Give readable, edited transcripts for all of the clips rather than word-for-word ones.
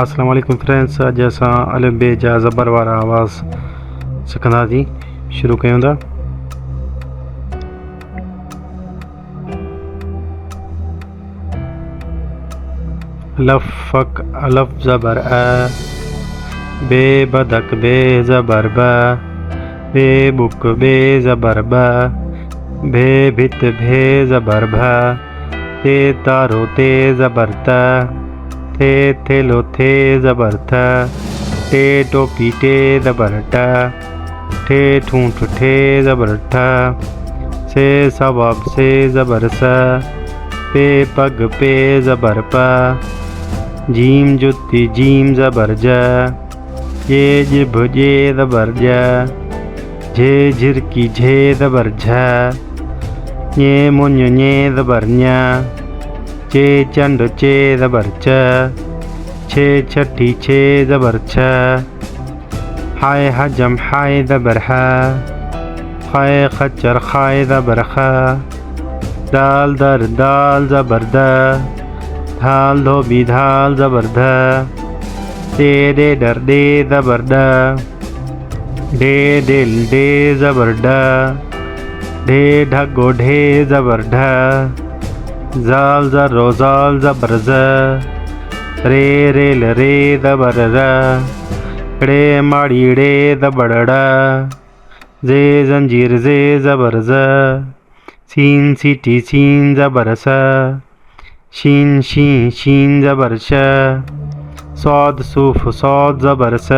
अस्सलाम वालेकुम फ्रेंड्स। अॼु असां अलिफ बे जा ज़बर वारा आवाज़ सिखंदासीं। शुरू कयूं था। अलफ फ़क अलफ ज़बर अ, बे बदक बे ज़बर ब, बे बुक बे ज़बर ब, भे भित भे ज़बर भ, ते तारो ते ज़बर त, थे थेलो थे ज़बर थ, टे टोपी टे ज़बर ट, ठे ठूंठ ठे ज़बर ठ, से सवाब से ज़बर स, पे पग पे ज़बर प, जीम जुत्ती जीम ज़बर ज, ये जिभ जे ज़बर ज, झे झिरकी झे ज़बर झ, ये मुंज ने ज़बर ञ, चे चंड चे ज़बर च, छे छठी छे ज़बर छ, हाय हजम हाय ज़बर ह, खाए खच्चर खाए ज़बर ख, दाल दर दाल ज़बर द, धाल धोबी धाल ज़बर ध, दे दे डर दे ज़बर ड, डे डेल डे ज़बर ड, ढे ढगो ढे ज़बर ढ, जाल ज़रो जाल ज़बर ज़, रे रेल रे ज़बर र, ड़े माड़ी ड़े ज़बर ड़, जे जंजीर जे ज़बर ज़, सीन सीटी सीन ज़बर स, शीन शीन शीन ज़बर श, सौद सूफ सौद ज़बर स,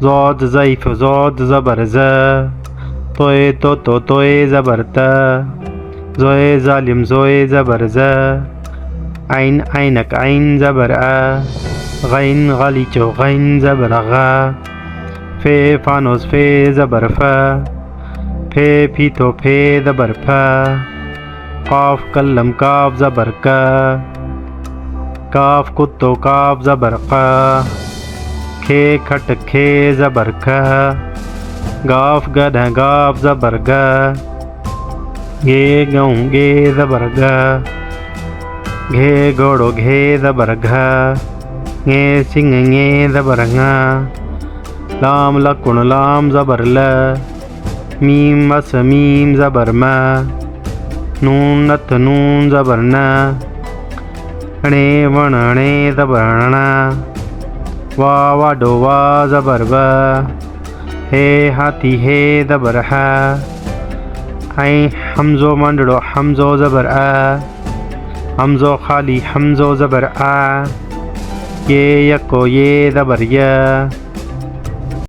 ज़ौद ज़ईफ ज़ौद ज़बर ज़, तोए तोए ज़बर त, ज़ोए ज़ालिम ज़ोए ज़बर ज़, आइन आइनक आइन ज़बर आ, गैन गालीचो गैन ज़बर ग, फे फानोस फे ज़बर फ, फे फीतो फे ज़बर फ, काफ कलम काफ ज़बर क, काफ कुत्तो काफ ज़बर क, खे खट खे ज़बर ख, गाफ गध गाफ ज़बर ग, गे गऊँ गे ज़बर ग, घे घोड़ो घे ज़बर घ, गे सिंह गे ज़बर ङ, लाम लकुण लाम ज़बर ल, मीम मस मीम ज़बर म, नून नथ नून ज़बर न, णे वण णे ज़बर ण, वा वाडो वा ज़बर व, हे हाथी हे ज़बर ह, ऐं हमज़ो मंडड़ो हमज़ो ज़बर आ, हमज़ो खाली हमज़ो ज़बर आ, ये यको ये ज़बर य,